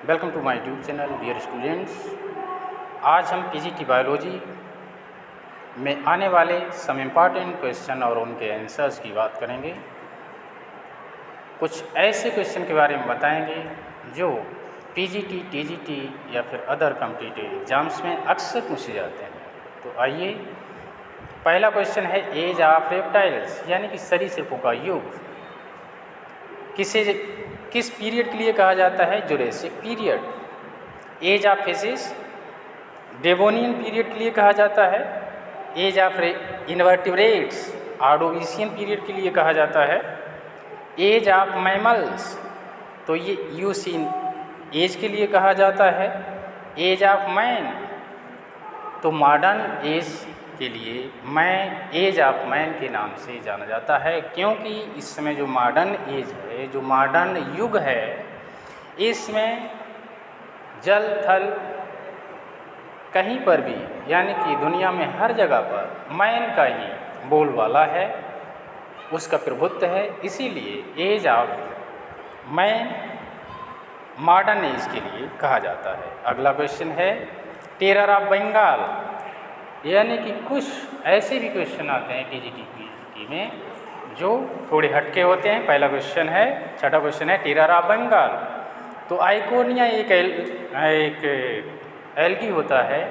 Welcome to my YouTube channel dear students. आज हम PGT biology में आने वाले सम इम्पॉर्टेंट क्वेश्चन और उनके आंसर्स की बात करेंगे। कुछ ऐसे क्वेश्चन के बारे में बताएंगे जो पीजीटी, टीजीटी या फिर अदर कॉम्पिटिटिव एग्जाम्स में अक्सर पूछे जाते हैं। तो आइए, पहला क्वेश्चन है एज ऑफ रेप्टाइल्स यानी कि सरीसृपों का युग किस पीरियड के लिए कहा जाता है? Jurassic period. Age of fishes Devonian period के लिए कहा जाता है। Age of invertebrates Ordovician period के लिए कहा जाता है। एज ऑफ मैमल्स तो ये यूसीन एज के लिए कहा जाता है। एज ऑफ मैन तो मॉडर्न एज के लिए एज ऑफ मैन के नाम से जाना जाता है, क्योंकि इस समय जो मॉडर्न एज है, जो मॉडर्न युग है, इसमें जल थल कहीं पर भी यानी कि दुनिया में हर जगह पर मैन का ही बोलबाला है, उसका प्रभुत्व है। इसीलिए age of man modern age के लिए कहा जाता है। अगला क्वेश्चन है टेरर ऑफ बंगाल यानी कि कुछ ऐसे भी क्वेश्चन आते हैं टीजीटी पीजीटी में जो थोड़े हटके होते हैं। पहला क्वेश्चन है, छठा क्वेश्चन है टेरर ऑफ बंगाल। तो आइकोनिया एक एल्गी होता है,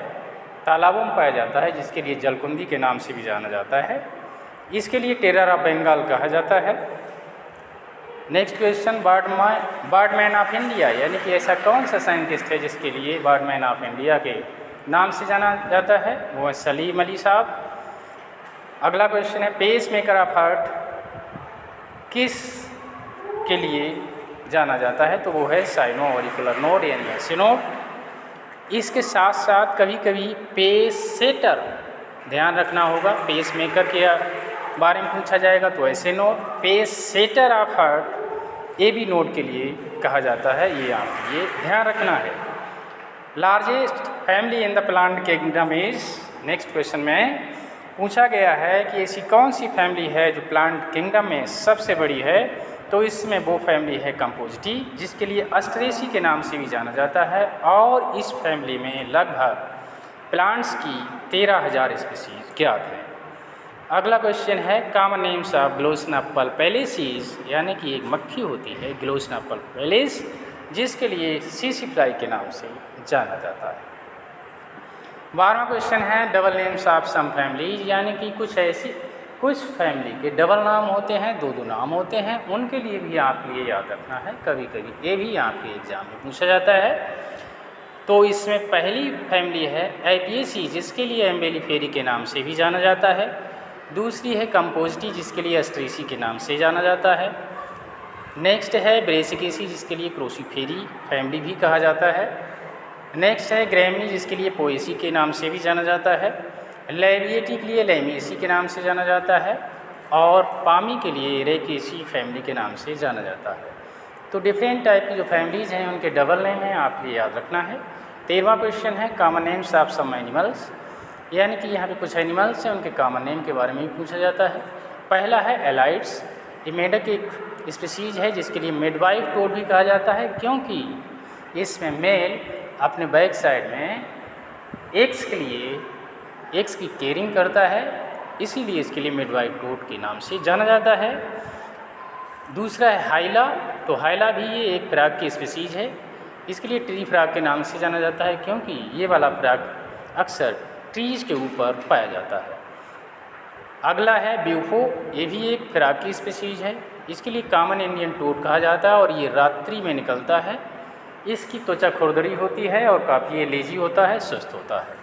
तालाबों में पाया जाता है, जिसके लिए जलकुंभी के नाम से भी जाना जाता है। इसके लिए टेरर ऑफ बंगाल कहा जाता है। Next question Birdman of India यानी कि ऐसा कौन सा साइंटिस्ट है जिसके लिए बर्डमैन ऑफ इंडिया के नाम से जाना जाता है? वो है सलीम अली साहब। अगला क्वेश्चन है पेस मेकर ऑफ हार्ट किस के लिए जाना जाता है? तो वो है साइनो ऑरिकुलर नोड यानी सिनोड। इसके साथ साथ कभी कभी पेस सेटर, ध्यान रखना होगा, पेस मेकर के बारे में पूछा जाएगा तो ऐसे node. Pace setter of heart A B node के लिए कहा जाता है, ये ध्यान रखना है। Largest family in the plant kingdom is, next question में पूछा गया है कि ऐसी कौन सी फैमिली है जो प्लांट किंगडम में सबसे बड़ी है? तो इसमें वो फैमिली है कंपोजिटी, जिसके लिए अस्ट्रेसी के नाम से भी जाना जाता है। और इस फैमिली में लगभग प्लांट्स की 13,000 स्पीसीज ज्ञात हैं। अगला क्वेश्चन है कॉमन नेम्स ऑफ ग्लोसनापल पैलेसीज यानी कि एक मक्खी होती है ग्लोसनापल पैलेस, जिसके लिए सीसी फ्लाई के नाम से जाना जाता है। 12वां क्वेश्चन है double names of some families यानी कि कुछ फैमिली के डबल नाम होते हैं, दो नाम होते हैं, उनके लिए भी आप ये याद रखना है। कभी कभी ये भी आपके एग्जाम में पूछा जाता है। तो इसमें पहली फैमिली है एपियेसी, जिसके लिए एम्बेलिफेरी के नाम से भी जाना जाता है। दूसरी है कंपोजिटी, जिसके लिए अस्ट्रेसी के नाम से जाना जाता है। नेक्स्ट है ब्रेसिकेसी, जिसके लिए क्रोसीफेरी फैमिली भी कहा जाता है। नेक्स्ट है ग्रैमनी, जिसके लिए पोएसी के नाम से भी जाना जाता है। लेविएटी के लिए लेमिएसी के नाम से जाना जाता है। और पामी के लिए रेकेसी फैमिली के नाम से जाना जाता है। तो डिफरेंट टाइप की जो फैमिलीज़ हैं उनके डबल नेम हैं, आप ये याद रखना है। 13वां क्वेश्चन है common names of some animals यानी कि यहाँ पे कुछ एनिमल्स हैं, उनके कॉमन नेम के बारे में भी पूछा जाता है। पहला है एलाइड्स, ये मेढक एक स्पीसीज है जिसके लिए मिडवाइफ टोड भी कहा जाता है, क्योंकि इसमें मेल अपने बैक साइड में एग्स की केयरिंग करता है, इसीलिए इसके लिए मिडवाइफ टोड के नाम से जाना जाता है। दूसरा है हाइला, तो हाइला भी ये एक फ्रॉग की स्पीसीज है, इसके लिए ट्री फ्रॉग के नाम से जाना जाता है, क्योंकि ये वाला फ्रॉग अक्सर ट्रीज के ऊपर पाया जाता है। अगला है ब्यूफो, ये भी एक फ्रॉग की स्पीसीज है, इसके लिए कॉमन इंडियन टोड कहा जाता है और ये रात्रि में निकलता है। इसकी त्वचा खुरदरी होती है और काफ़ी ये लेजी होता है, सुस्त होता है।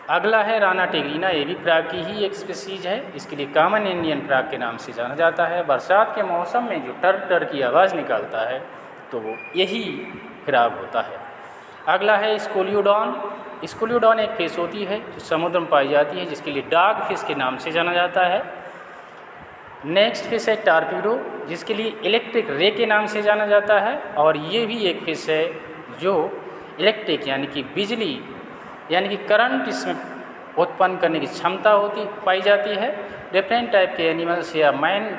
अगला है राना टिग्रीना, ये भी फ्रॉग की ही एक स्पीसीज है, इसके लिए कॉमन इंडियन फ्रॉग के नाम से जाना जाता है। बरसात के मौसम में जो टर की आवाज़ निकालता है तो वो यही फ्रॉग होता है। अगला है स्कोलियोडॉन एक फिश होती है जो समुद्र में पाई जाती है, जिसके लिए डॉग फिश के नाम से जाना जाता है। नेक्स्ट फिश है टारपीडो, जिसके लिए इलेक्ट्रिक रे के नाम से जाना जाता है, और ये भी एक फिश है जो इलेक्ट्रिक यानी कि बिजली यानी कि करंट इसमें उत्पन्न करने की क्षमता पाई जाती है। डिफरेंट टाइप के एनिमल्स या मैन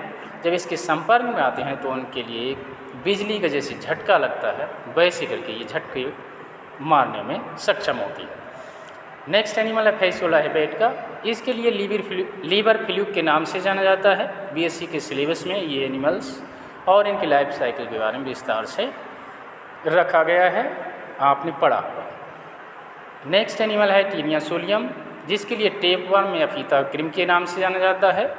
जब इसके संपर्क में आते हैं तो उनके लिए बिजली का जैसे झटका लगता है वैसे करके ये झटके मारने में सक्षम होती है। नेक्स्ट एनिमल है फैसियोला हेबेट का। इसके लिए लीवर फ्लूक के नाम से जाना जाता है। बीएससी के सिलेबस में ये एनिमल्स और इनकी लाइफ साइकिल के बारे में विस्तार से रखा गया है, आपने पढ़ा हुआ। नेक्स्ट एनिमल है टीनिया सोलियम, जिसके लिए टेपवर्म या फीता क्रिम के नाम से जाना जाता है।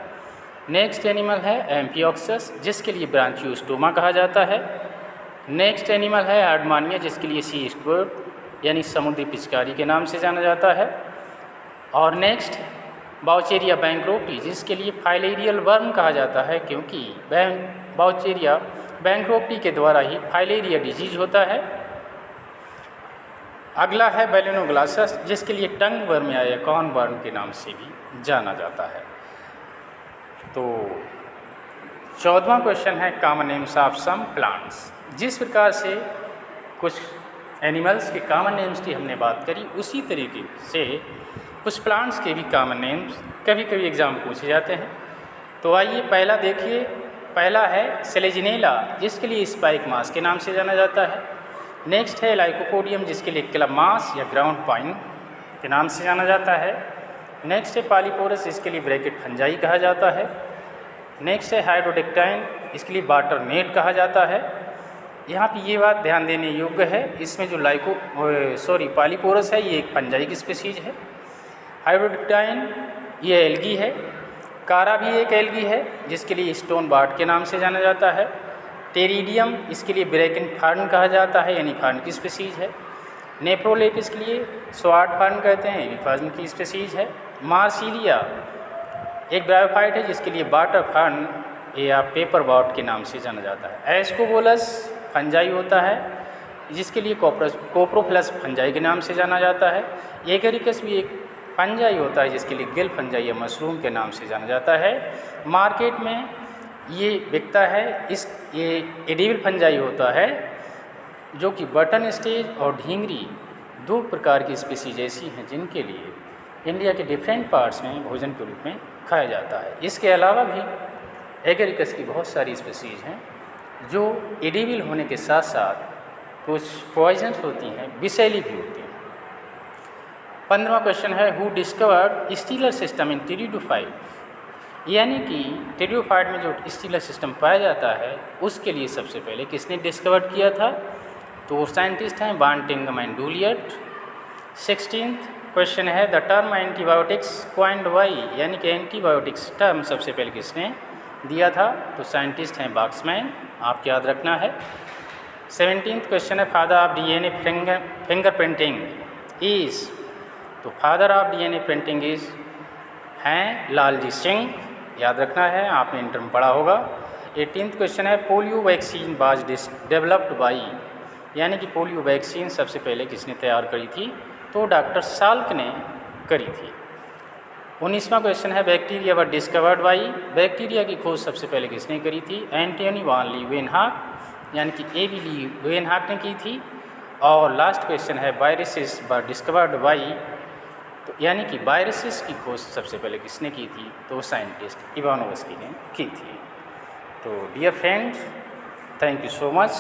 नेक्स्ट एनिमल है एम्फियोक्सस, जिसके लिए ब्रांचियोस्टोमा कहा जाता है। नेक्स्ट एनिमल है हार्डमानिया, जिसके लिए सी स्क्विड यानी समुद्री पिचकारी के नाम से जाना जाता है। और नेक्स्ट बाउचेरिया बैंक्रोप्टी, जिसके लिए फाइलेरियल वर्म कहा जाता है, क्योंकि बाउचेरिया बैंक्रोप्टी के द्वारा ही फाइलेरिया डिजीज होता है। अगला है बैलेनोग्लासस, जिसके लिए टंग वर्म या कॉर्न वर्म के नाम से भी जाना जाता है। तो 14वां क्वेश्चन है common names of some plants. जिस प्रकार से कुछ एनिमल्स के कॉमन नेम्स की हमने बात करी, उसी तरीके से कुछ प्लांट्स के भी कॉमन नेम्स कभी कभी एग्जाम पूछे जाते हैं। तो आइए पहला देखिए। पहला है सेलेजिनेला, जिसके लिए स्पाइक मास के नाम से जाना जाता है। नेक्स्ट है लाइकोपोडियम, जिसके लिए क्लब मास या ग्राउंड पाइन के नाम से जाना जाता है। नेक्स्ट है पॉलीपोरस, इसके लिए ब्रैकेट फंजाई कहा जाता है। नेक्स्ट है हाइड्रोडेक्टाइन, इसके लिए वाटर नेट कहा जाता है। यहाँ पे ये बात ध्यान देने योग्य है, इसमें जो पॉलीपोरस है ये एक फंजाई की स्पीशीज है। हाइड्रोडेक्टाइन ये एल्गी है। कारा भी एक एल्गी है, जिसके लिए स्टोन बार्ड के नाम से जाना जाता है। टेरिडियम, इसके लिए ब्रैकेन फार्न कहा जाता है, यानी फार्न की स्पीशीज है। नेप्रोलेपिस के लिए स्वार्ट फार्न कहते हैं, ये फार्न की स्पीशीज है। मार्सिलिया एक ब्रायोफाइट है, जिसके लिए वाटर फार्न या पेपर बॉट के नाम से जाना जाता है। एस्कोबोलस फंजाई होता है, जिसके लिए कोप्रोफिलस फंजाई के नाम से जाना जाता है। एगरिकस भी एक फंजाई होता है, जिसके लिए गिल फंजाई या मशरूम के नाम से जाना जाता है। मार्केट में ये बिकता है। ये एडिबल फंजाई होता है, जो कि बटन स्टेज और ढींगरी दो प्रकार की स्पीसीज ऐसी हैं जिनके लिए इंडिया के डिफरेंट पार्ट्स में भोजन के रूप में खाया जाता है। इसके अलावा भी एगरिकस की बहुत सारी स्पीसीज हैं जो एडिबल होने के साथ साथ कुछ पॉइजन्स होती हैं, विषैली भी होती हैं। 15वां क्वेश्चन है who discovered stealer system in pteridophyte, यानी कि टेरिडोफाइट में जो स्टीलर सिस्टम पाया जाता है उसके लिए सबसे पहले किसने डिस्कवर किया था? तो साइंटिस्ट हैं बार्टिंगम एंड डूलियट। 16th क्वेश्चन है the term antibiotics coined by, यानी कि एंटीबायोटिक्स टर्म सबसे पहले किसने दिया था? तो साइंटिस्ट हैं बॉक्समैन, आपको याद रखना है। 17th क्वेश्चन है father of DNA fingerprinting is, तो father of DNA printing is हैं लालजी सिंह, याद रखना है, आपने इंटर में पढ़ा होगा। 18th क्वेश्चन है polio vaccine was developed by, यानी कि पोलियो वैक्सीन सबसे पहले किसने तैयार करी थी? तो डॉक्टर साल्क ने करी थी। 19वां क्वेश्चन है bacteria were discovered by, bacteria की खोज सबसे पहले किसने करी थी? एंटोनी वान लीवेनहॉक, यानी कि ए.बी. लीवेनहॉक ने की थी। और लास्ट क्वेश्चन है वायरसेस वर डिस्कवर्ड बाई, तो यानी कि वायरसेस की खोज सबसे पहले किसने की थी? तो साइंटिस्ट इवानोव्स्की ने की थी। तो dear friends, thank you so much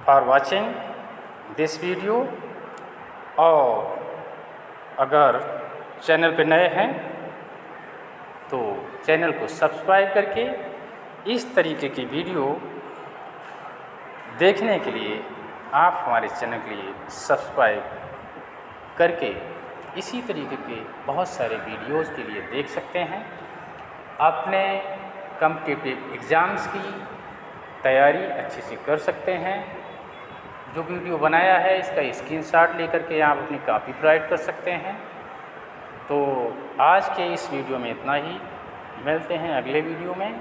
for watching this video. और अगर चैनल पे नए हैं तो चैनल को सब्सक्राइब करके इस तरीके की वीडियो देखने के लिए आप हमारे चैनल के लिए सब्सक्राइब करके इसी तरीके के बहुत सारे वीडियोज़ के लिए देख सकते हैं। अपने कॉम्पिटिटिव एग्ज़ाम्स की तैयारी अच्छे से कर सकते हैं। जो वीडियो बनाया है इसका स्क्रीनशॉट लेकर के आप अपनी कॉपी प्रोवाइड कर सकते हैं। तो आज के इस वीडियो में इतना ही, मिलते हैं अगले वीडियो में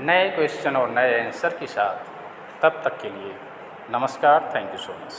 नए क्वेश्चन और नए आंसर के साथ। तब तक के लिए नमस्कार, थैंक यू सो मच।